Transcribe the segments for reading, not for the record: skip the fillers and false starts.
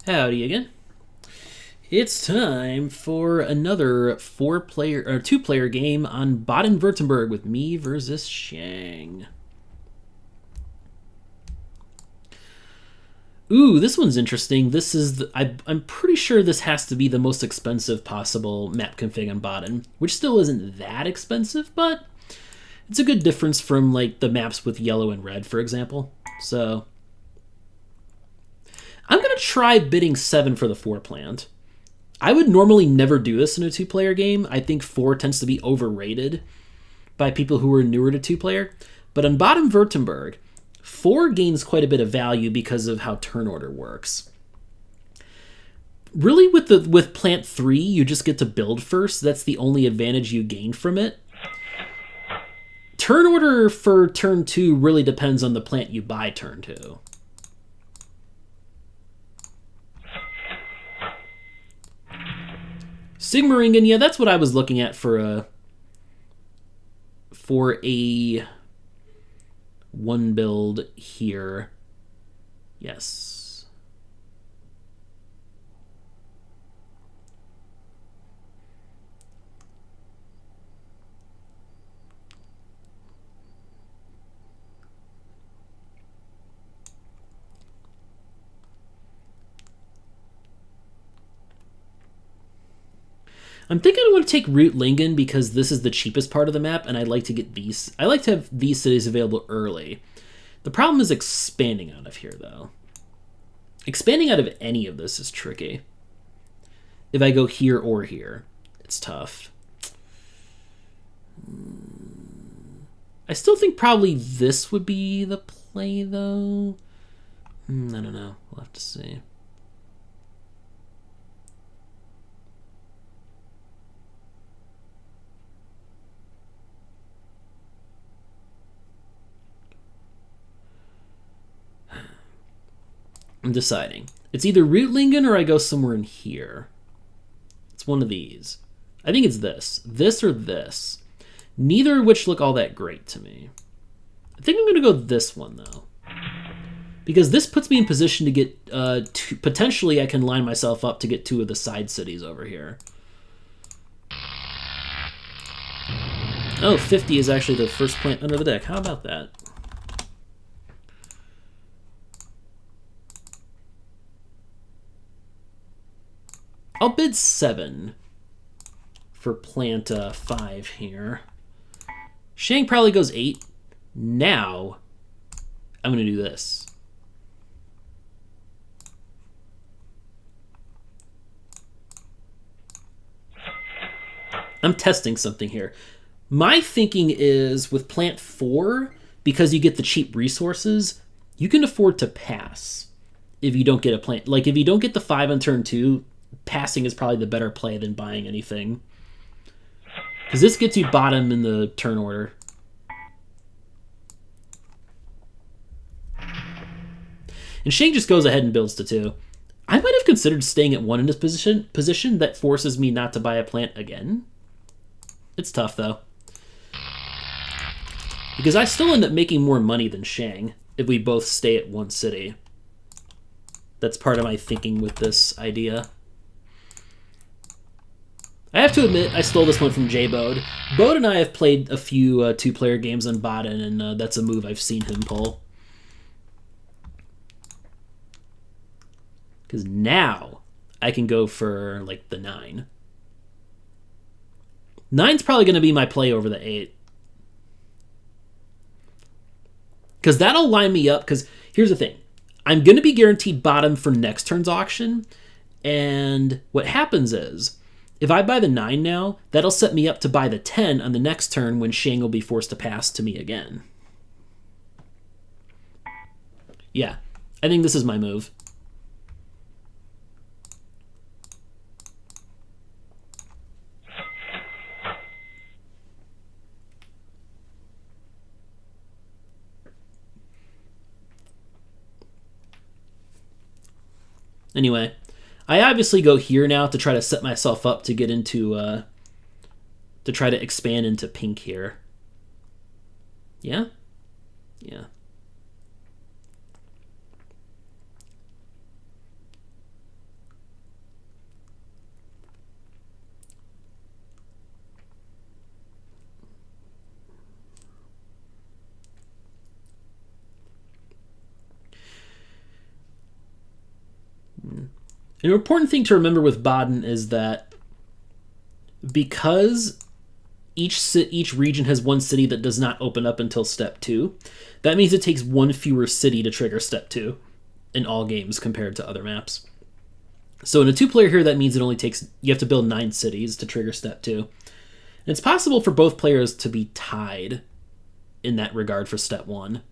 Howdy again. It's time for another two-player game on Baden-Württemberg with me versus Shiang. Ooh, this one's interesting. I'm pretty sure this has to be the most expensive possible map config on Baden, which still isn't that expensive, but it's a good difference from like the maps with yellow and red, for example. So I'm gonna try bidding 7 for the 4 plant. I would normally never do this in a 2-player game. I think 4 tends to be overrated by people who are newer to 2-player. But on Baden-Württemberg, 4 gains quite a bit of value because of how turn order works. Really, with plant 3, you just get to build first. That's the only advantage you gain from it. Turn order for turn 2 really depends on the plant you buy turn 2. Sigmaringen, yeah, that's what I was looking at for a 1 build here. Yes. I'm thinking I want to take Reutlingen because this is the cheapest part of the map, and I like to have these cities available early. The problem is expanding out of here, though. Expanding out of any of this is tricky. If I go here or here, it's tough. I still think probably this would be the play, though. I don't know. We'll have to see. I'm deciding. It's either Reutlingen or I go somewhere in here. It's one of these. I think it's this. This or this. Neither of which look all that great to me. I think I'm going to go this one, though. Because this puts me in position to get... potentially, I can line myself up to get 2 of the side cities over here. Oh, 50 is actually the first plant under the deck. How about that? I'll bid 7 for plant 5 here. Shiang probably goes 8. Now, I'm going to do this. I'm testing something here. My thinking is with plant 4, because you get the cheap resources, you can afford to pass if you don't get a plant. Like, if you don't get the 5 on turn 2, passing is probably the better play than buying anything. Because this gets you bottom in the turn order. And Shiang just goes ahead and builds to 2. I might have considered staying at 1 in this position that forces me not to buy a plant again. It's tough, though. Because I still end up making more money than Shiang if we both stay at 1 city. That's part of my thinking with this idea. I have to admit, I stole this one from J-Bode. Bode and I have played a few 2-player games on Baden, and that's a move I've seen him pull. Because now I can go for, like, the 9. 9's probably going to be my play over the 8. Because that'll line me up, because here's the thing. I'm going to be guaranteed bottom for next turn's auction, and what happens is, if I buy the 9 now, that'll set me up to buy the 10 on the next turn when Shiang will be forced to pass to me again. Yeah, I think this is my move. Anyway, I obviously go here now to try to set myself up to get into, to try to expand into pink here. Yeah? Yeah. An important thing to remember with Baden is that because each region has one city that does not open up until step 2, that means it takes one fewer city to trigger step 2 in all games compared to other maps. So in a 2-player here, that means you have to build 9 cities to trigger step 2. And it's possible for both players to be tied in that regard for step 1.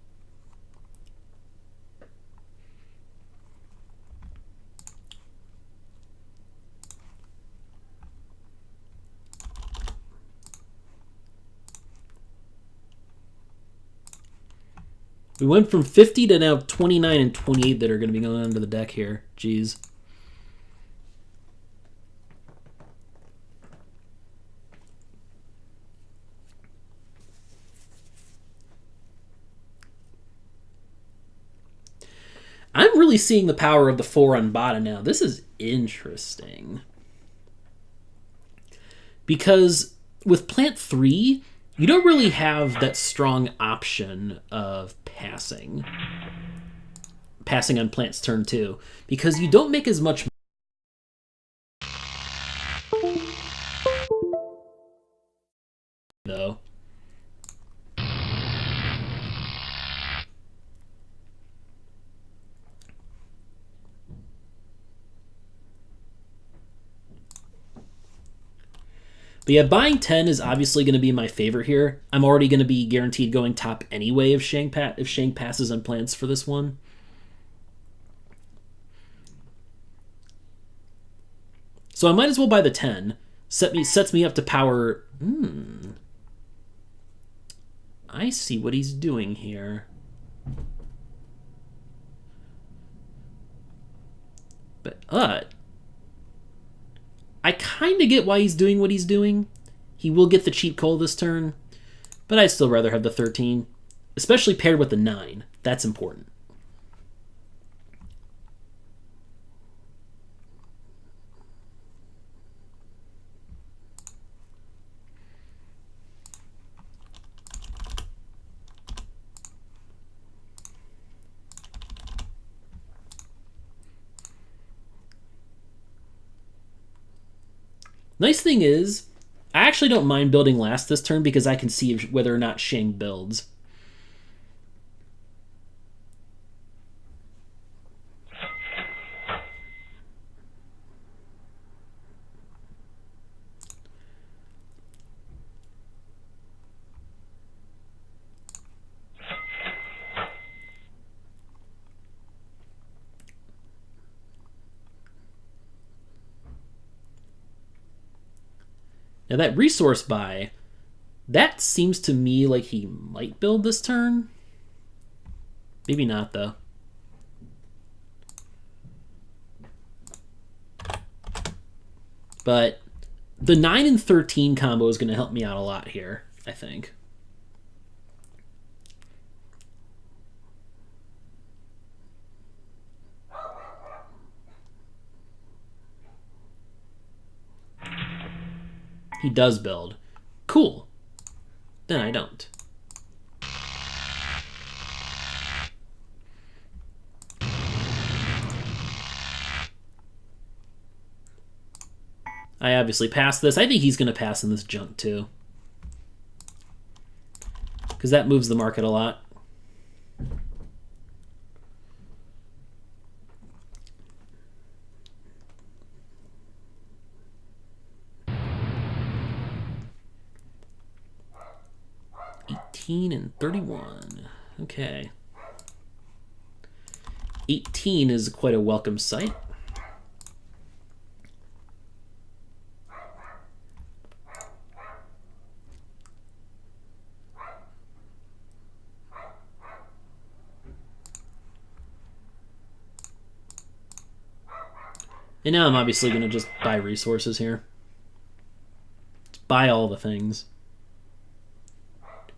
We went from 50 to now 29 and 28 that are going to be going onto the deck here. Jeez. I'm really seeing the power of the 4 on Baden now. This is interesting. Because with plant 3, you don't really have that strong option of passing on plant's turn 2, because you don't make as much though. But yeah, buying 10 is obviously going to be my favorite here. I'm already going to be guaranteed going top anyway if Shiang passes on plants for this one. So I might as well buy the 10. Sets me up to power... I see what he's doing here. But... I kind of get why he's doing what he's doing. He will get the cheap coal this turn, but I'd still rather have the 13, especially paired with the 9. That's important. Nice thing is, I actually don't mind building last this turn because I can see whether or not Shiang builds. Now that resource buy, that seems to me like he might build this turn. Maybe not, though. But the 9 and 13 combo is going to help me out a lot here, I think. He does build. Cool. Then I don't. I obviously passed this. I think he's going to pass in this junk too, because that moves the market a lot. And 31. Okay. 18 is quite a welcome sight. And now I'm obviously going to just buy resources here. Just buy all the things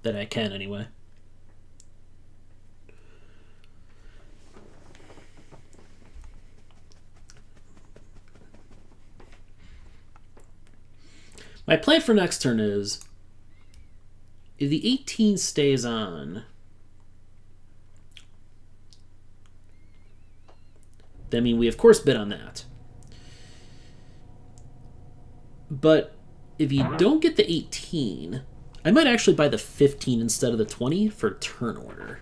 that I can anyway. My plan for next turn is, if the 18 stays on, then I mean we of course bid on that. But if you don't get the 18, I might actually buy the 15 instead of the 20 for turn order.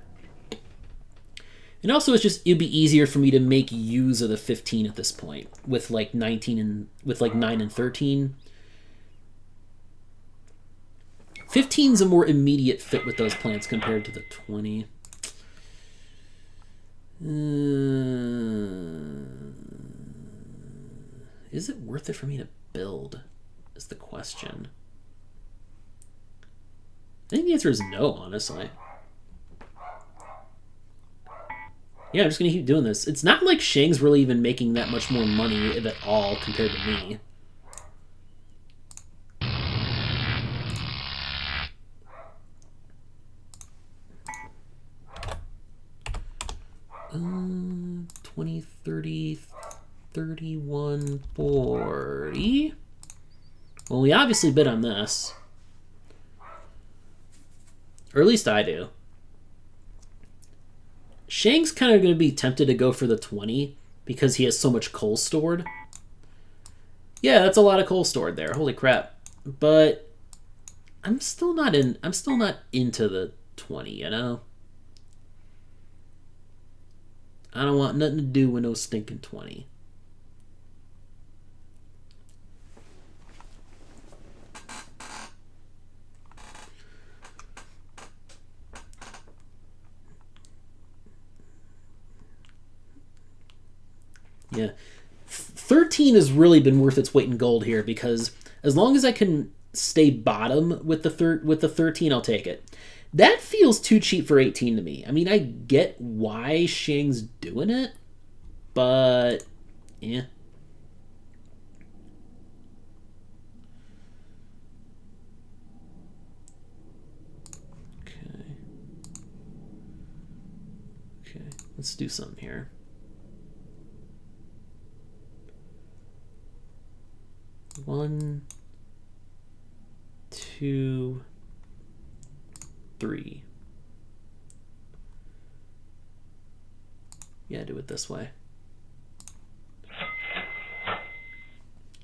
And also, it'd be easier for me to make use of the 15 at this point with like 19 and with like 9 and 13. 15's a more immediate fit with those plants compared to the 20. Is it worth it for me to build? Is the question. I think the answer is no, honestly. Yeah, I'm just going to keep doing this. It's not like Shiang's really even making that much more money, if at all, compared to me. Um, 20, 30, 31, 40. Well, we obviously bid on this. Or at least I do. Shiang's kind of going to be tempted to go for the 20 because he has so much coal stored. Yeah, that's a lot of coal stored there. Holy crap. But I'm still not into the 20, you know? I don't want nothing to do with no stinking 20. Yeah. 13 has really been worth its weight in gold here because as long as I can stay bottom with the 13, I'll take it. That feels too cheap for 18 to me. I mean, I get why Shiang's doing it, but yeah. Okay, let's do something here. One, two, three. Yeah, do it this way.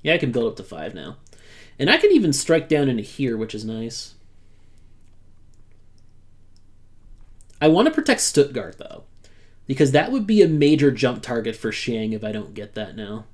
Yeah, I can build up to 5 now. And I can even strike down into here, which is nice. I want to protect Stuttgart, though, because that would be a major jump target for Shiang if I don't get that now.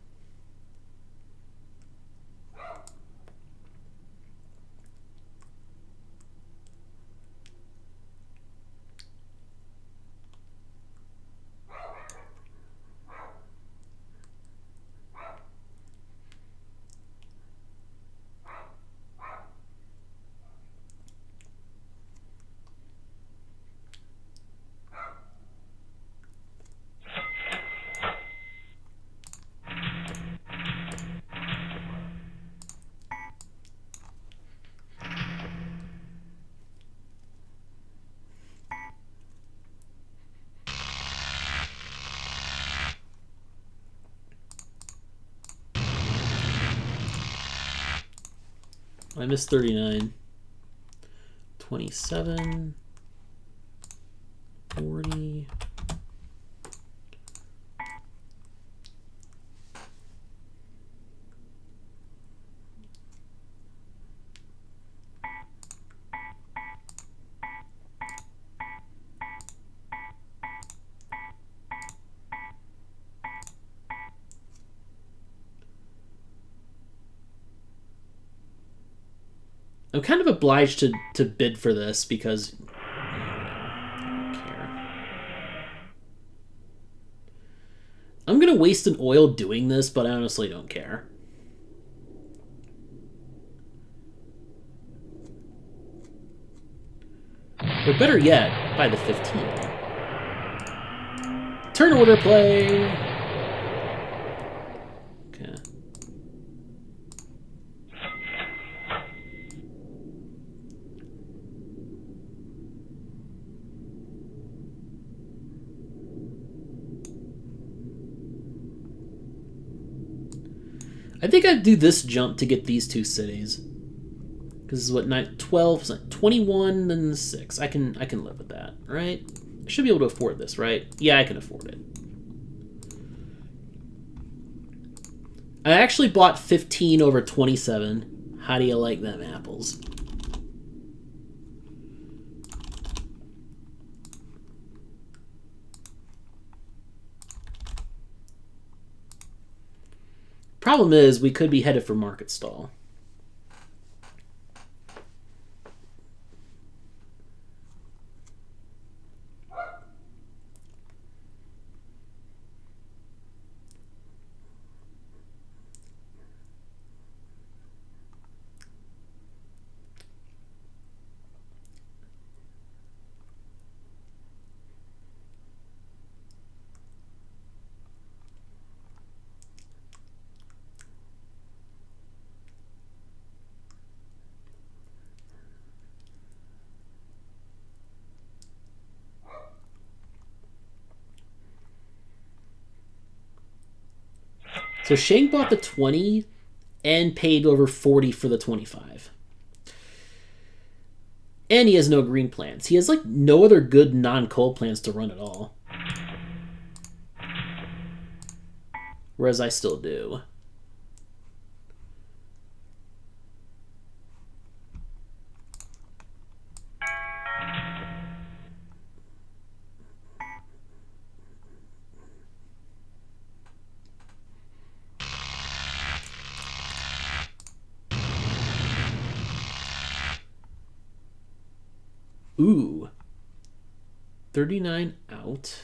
I missed 39. 27. 40. I'm kind of obliged to bid for this because I don't care. I'm going to waste an oil doing this, but I honestly don't care. Or better yet, buy the 15. Turn order play! Okay. I think I'd do this jump to get these 2 cities. Because this is what, 12, 21, and 6. I can live with that, right? I should be able to afford this, right? Yeah, I can afford it. I actually bought 15 over 27. How do you like them apples? Problem is, we could be headed for market stall. So Shiang bought the 20 and paid over 40 for the 25. And he has no green plants. He has like no other good non-coal plants to run at all. Whereas I still do. Ooh. 39 out.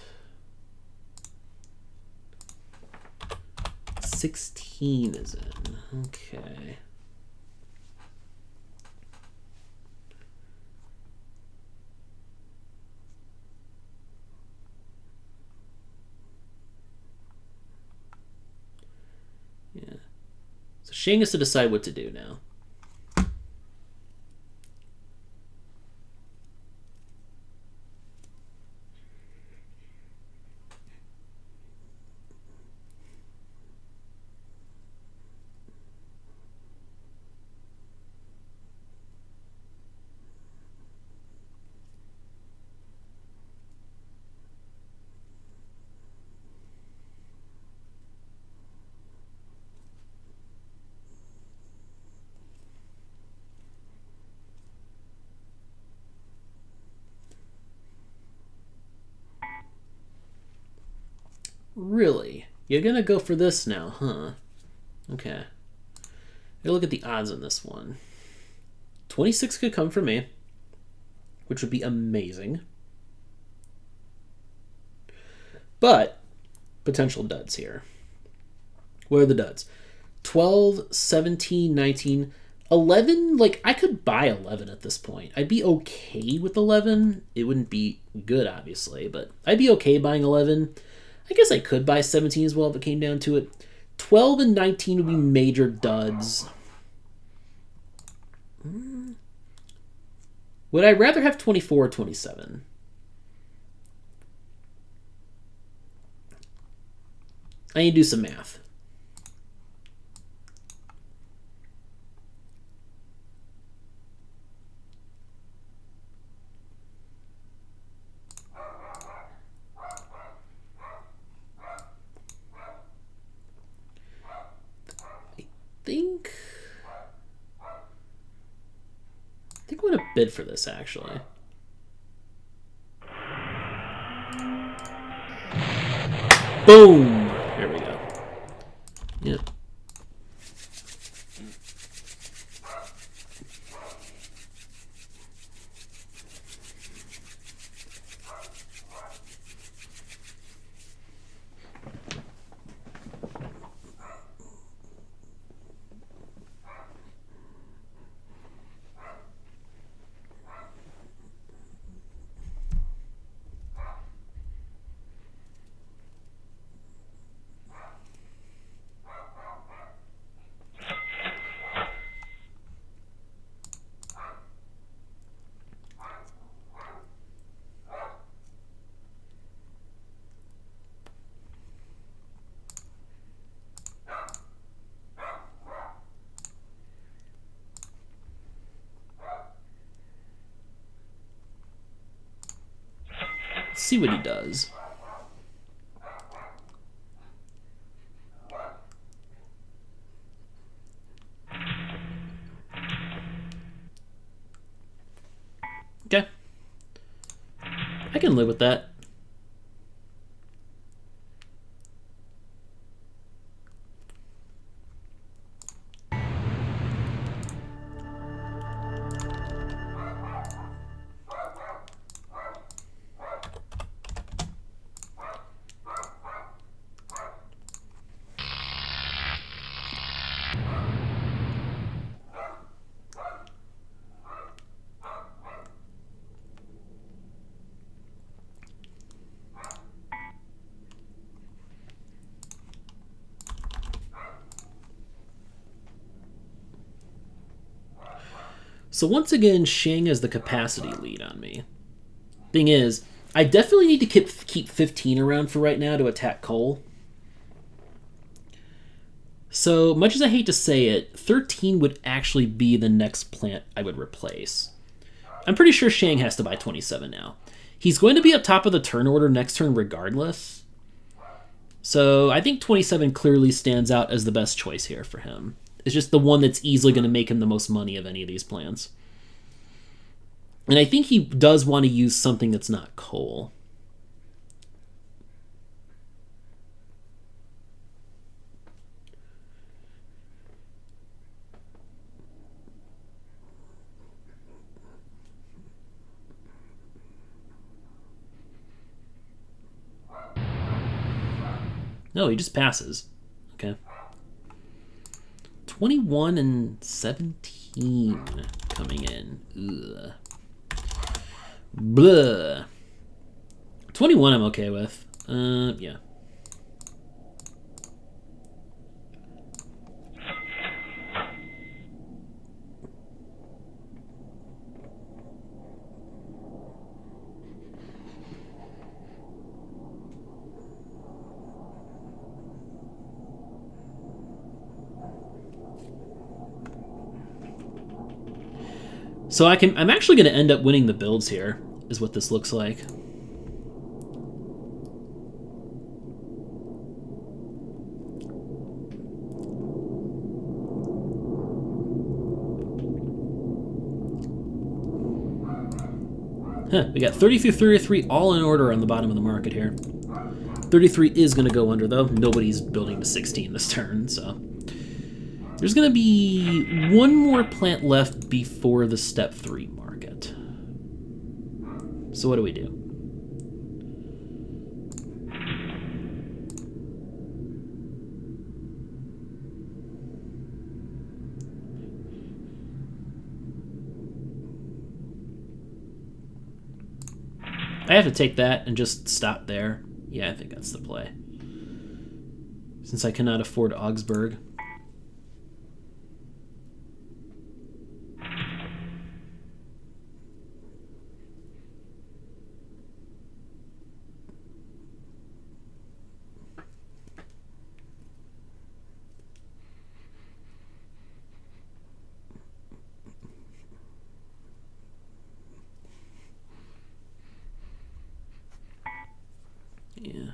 16 is in. Okay. Yeah. So Shiang has to decide what to do now. Really? You're gonna go for this now, huh? Okay. Look at the odds on this one. 26 could come for me, which would be amazing. But potential duds here. What are the duds? 12, 17, 19, 11. Like, I could buy 11 at this point. I'd be okay with 11. It wouldn't be good, obviously, but I'd be okay buying 11. I guess I could buy 17 as well if it came down to it. 12 and 19 would be major duds. Would I rather have 24 or 27? I need to do some math. I think I'm going to bid for this, actually. Boom! There we go. Yep. Let's see what he does. I can live with that. So once again, Shiang has the capacity lead on me. Thing is, I definitely need to keep 15 around for right now to attack Cole. So, much as I hate to say it, 13 would actually be the next plant I would replace. I'm pretty sure Shiang has to buy 27 now. He's going to be up top of the turn order next turn regardless. So, I think 27 clearly stands out as the best choice here for him. It's just the one that's easily going to make him the most money of any of these plans. And I think he does want to use something that's not coal. No, he just passes. Okay. 21 and 17 coming in. Ugh. Blah. 21 I'm okay with. Yeah. So I'm actually going to end up winning the builds here, is what this looks like. Huh, we got 30 through 33 all in order on the bottom of the market here. 33 is going to go under, though. Nobody's building to 16 this turn, so... There's going to be one more plant left before the step 3 market. So what do we do? I have to take that and just stop there. Yeah, I think that's the play. Since I cannot afford Augsburg. Yeah.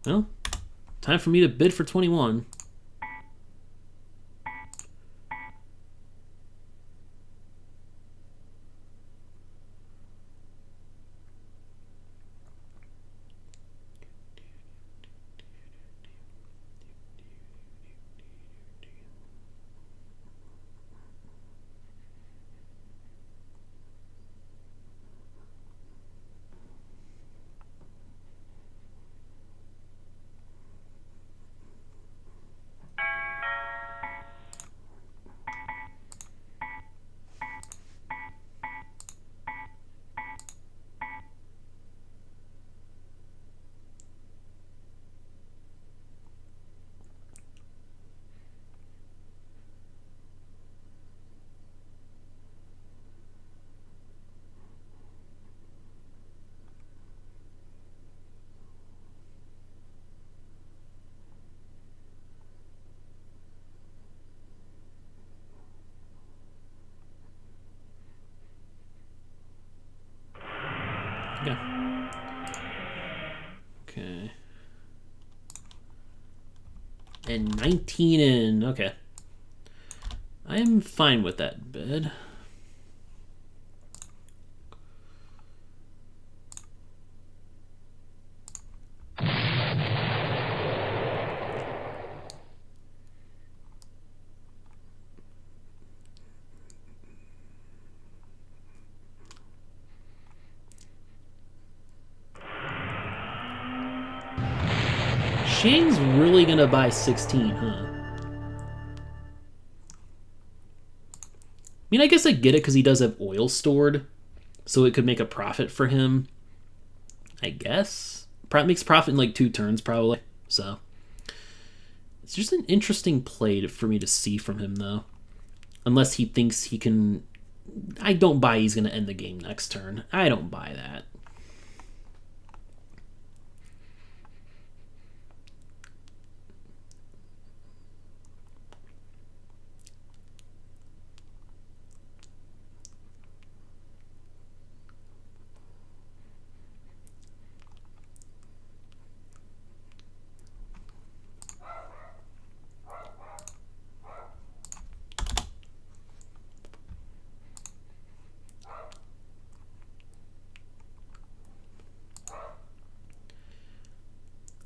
Well, time for me to bid for 21. And 19 in. Okay. I am fine with that bid. Shiang's really gonna buy 16, huh? I mean, I guess I get it because he does have oil stored, so it could make a profit for him. I guess. Makes profit in like 2 turns, probably. So. It's just an interesting play for me to see from him, though. Unless he thinks he can... I don't buy he's going to end the game next turn. I don't buy that.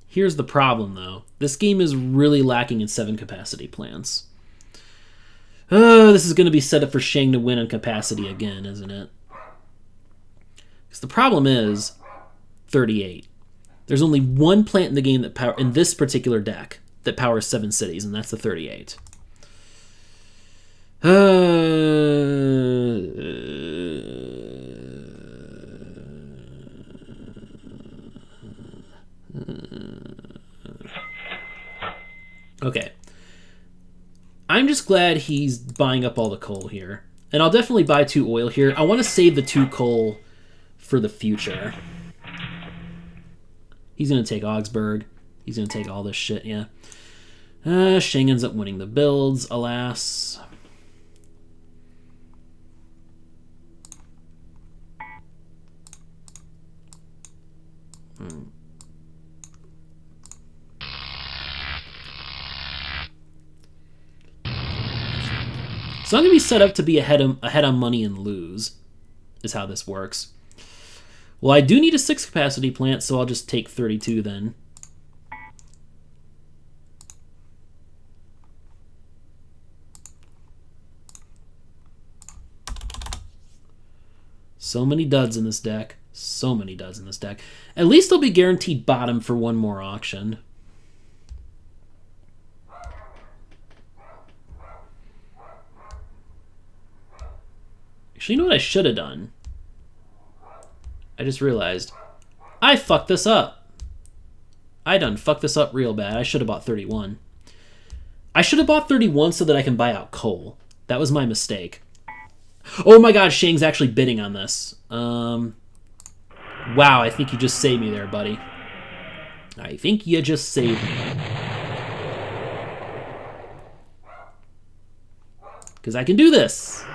Here's the problem, though. This game is really lacking in 7 capacity plants. This is going to be set up for Shiang to win on capacity again, isn't it? Because the problem is 38. There's only one plant in the game that in this particular deck that powers 7 cities, and that's the 38. Okay. I'm just glad he's buying up all the coal here. And I'll definitely buy 2 oil here. I want to save the 2 coal for the future. He's going to take Augsburg. He's going to take all this shit, yeah. Shiang ends up winning the builds, alas. So I'm going to be set up to be ahead on money and lose, is how this works. Well, I do need a 6 capacity plant, so I'll just take 32 then. So many duds in this deck. So many duds in this deck. At least I'll be guaranteed bottom for 1 more auction. Actually, you know what I should have done? I just realized. I fucked this up. I done fucked this up real bad. I should have bought 31. I should have bought 31 so that I can buy out coal. That was my mistake. Oh my god, Shiang's actually bidding on this. Wow, I think you just saved me there, buddy. I think you just saved me. Because I can do this.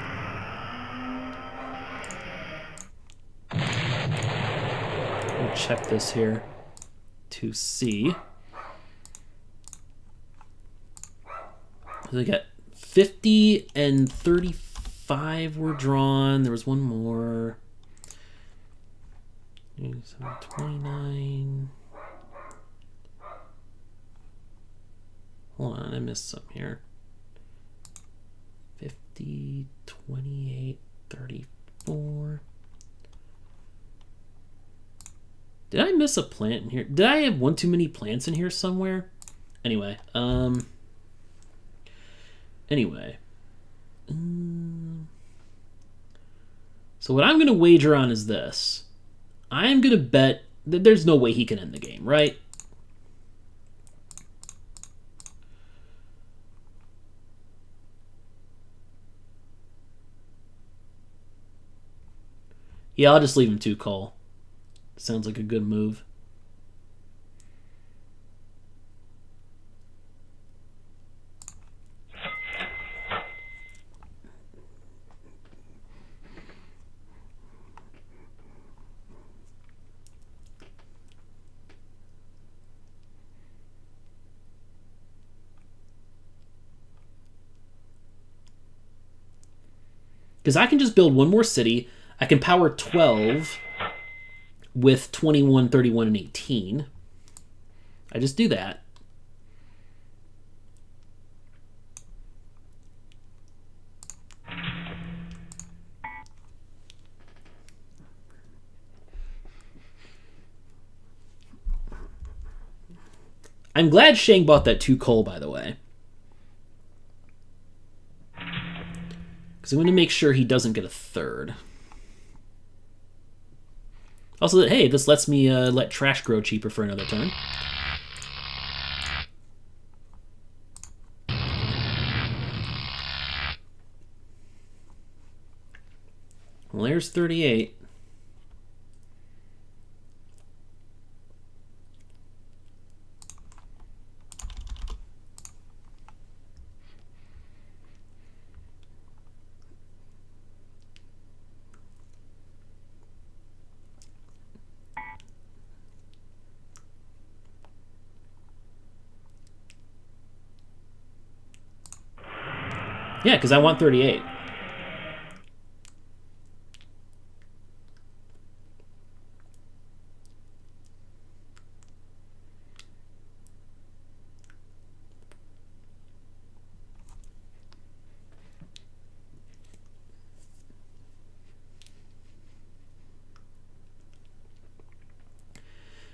We'll check this here to see. So we got 50 and 35 were drawn. There was one more. 29. Hold on, I missed some here. 50, 28, 34. Did I miss a plant in here? Did I have one too many plants in here somewhere? Anyway, so what I'm going to wager on is this. I'm going to bet that there's no way he can end the game, right? Yeah, I'll just leave him 2 coal. Sounds like a good move. Because I can just build one more city. I can power 12 with 21, 31, and 18. I just do that. I'm glad Shiang bought that 2 coal, by the way. Because I want to make sure he doesn't get a 3rd. Also, hey, this lets me let trash grow cheaper for another turn. Well, there's 38. Yeah, because I want 38.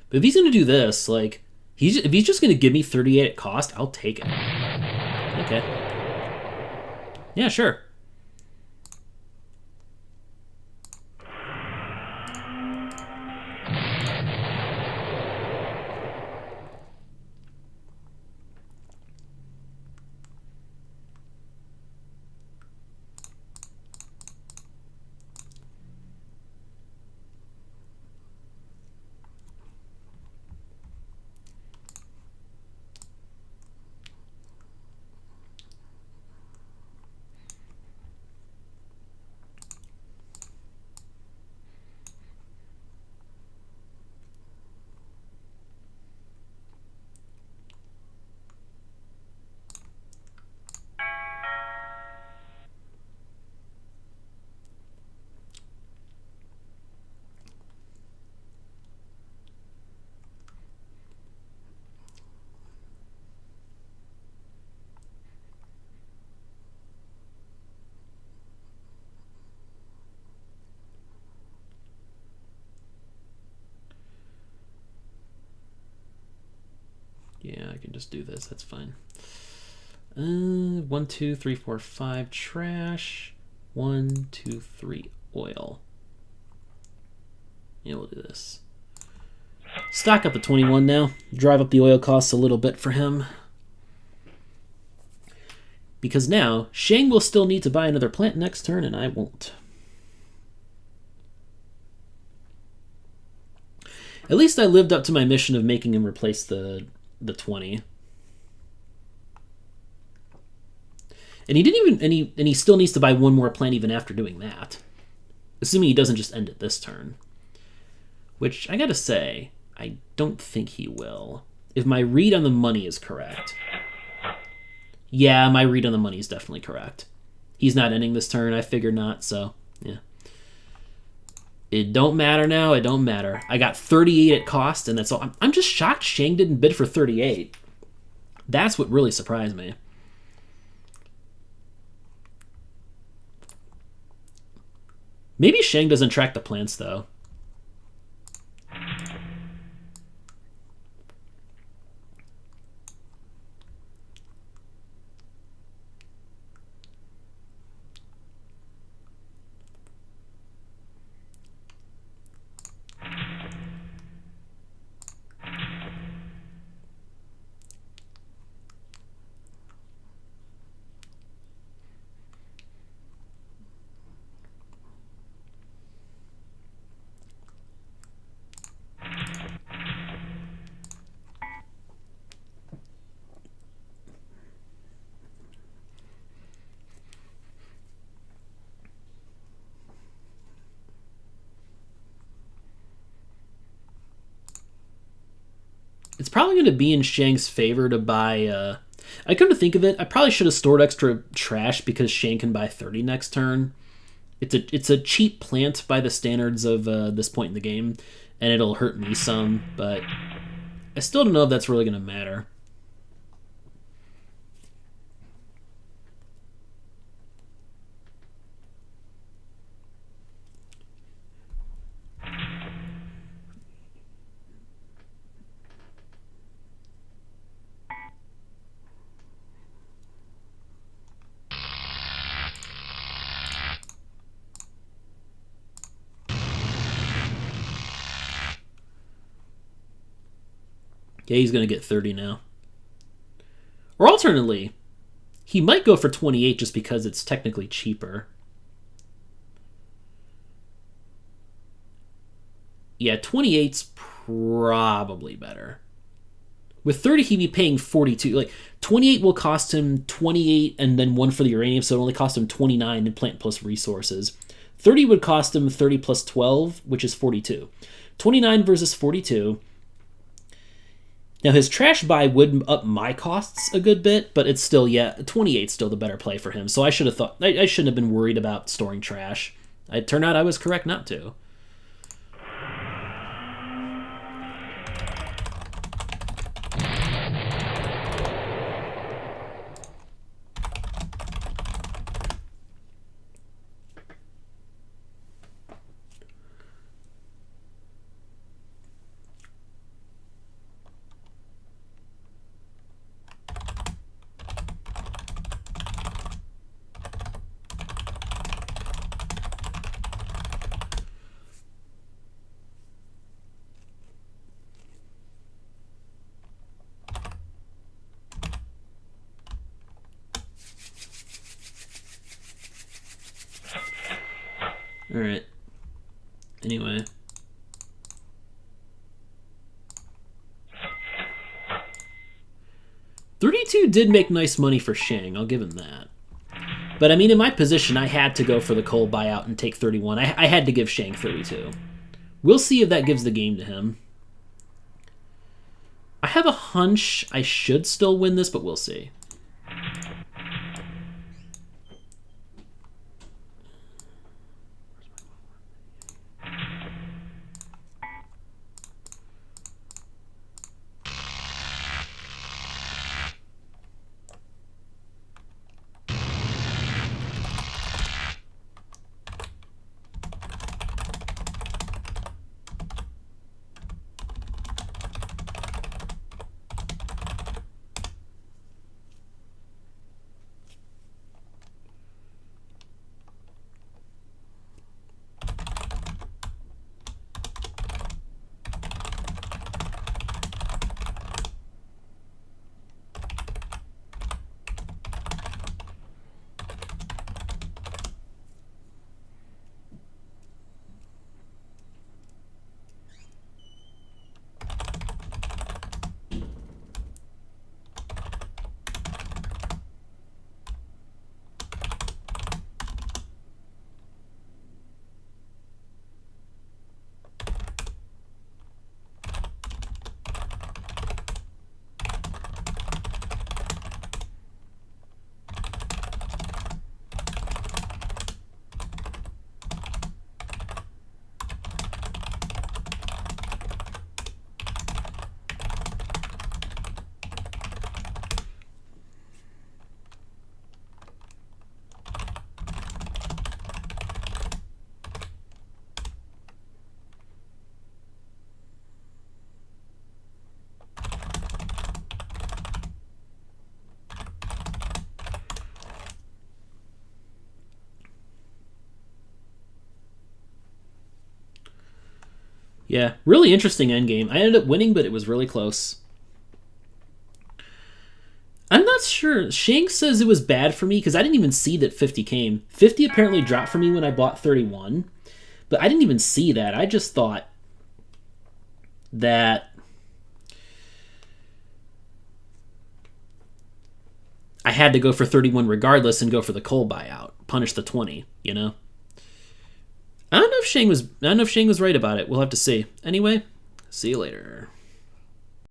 But if he's going to do this, like, if he's just going to give me 38 at cost, I'll take it. Okay. Yeah, sure. Yeah, I can just do this. That's fine. 1, 2, 3, 4, 5 trash. 1, 2, 3 oil. Yeah, we'll do this. Stock up at 21 now. Drive up the oil costs a little bit for him. Because now, Shiang will still need to buy another plant next turn, and I won't. At least I lived up to my mission of making him replace the 20. And he didn't even and he still needs to buy one more plant even after doing that. Assuming he doesn't just end it this turn. Which I gotta say, I don't think he will. If my read on the money is correct. Yeah, my read on the money is definitely correct. He's not ending this turn, I figured not, so yeah. It don't matter now, it don't matter. I got 38 at cost, and that's all. I'm just shocked Shiang didn't bid for 38. That's what really surprised me. Maybe Shiang doesn't track the plants, though. It's probably going to be in Shiang's favor to buy... I come to think of it, I probably should have stored extra trash because Shiang can buy 30 next turn. It's a cheap plant by the standards of this point in the game, and it'll hurt me some, but I still don't know if that's really going to matter. Yeah, he's going to get 30 now. Or alternately, he might go for 28 just because it's technically cheaper. Yeah, 28's probably better. With 30, he'd be paying 42. Like, 28 will cost him 28 and then 1 for the uranium, so it only cost him 29 in plant plus resources. 30 would cost him 30 plus 12, which is 42. 29 versus 42. Now, his trash buy would up my costs a good bit, but it's still, 28's still the better play for him. So I should have thought, I shouldn't have been worried about storing trash. It turned out I was correct not to. All right. Anyway. $32 did make nice money for Shiang. I'll give him that. But, I mean, in my position, I had to go for the coal buyout and take 31. I had to give Shiang 32. We'll see if that gives the game to him. I have a hunch I should still win this, but we'll see. Yeah, really interesting endgame. I ended up winning, but it was really close. I'm not sure. Shiang says it was bad for me because I didn't even see that 50 came. 50 apparently dropped for me when I bought 31, but I didn't even see that. I just thought that I had to go for 31 regardless and go for the coal buyout. Punish the 20, you know? I don't know if Shiang was right about it. We'll have to see. Anyway, see you later.